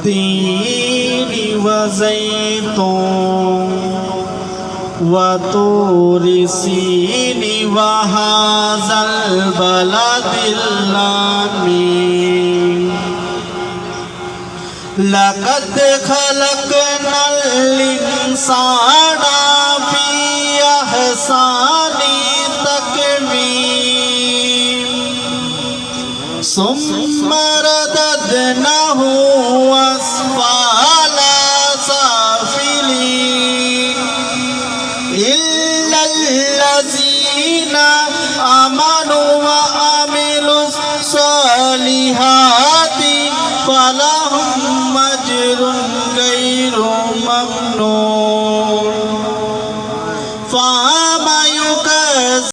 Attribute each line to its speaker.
Speaker 1: والتين وزيتون وطور سين وهذا البلد الأمين لقد خلقنا الإنسان في أحسن تقويم ثم رددناه أسفل سافلين إلا الذين آمنوا وعملوا الصالحات فلا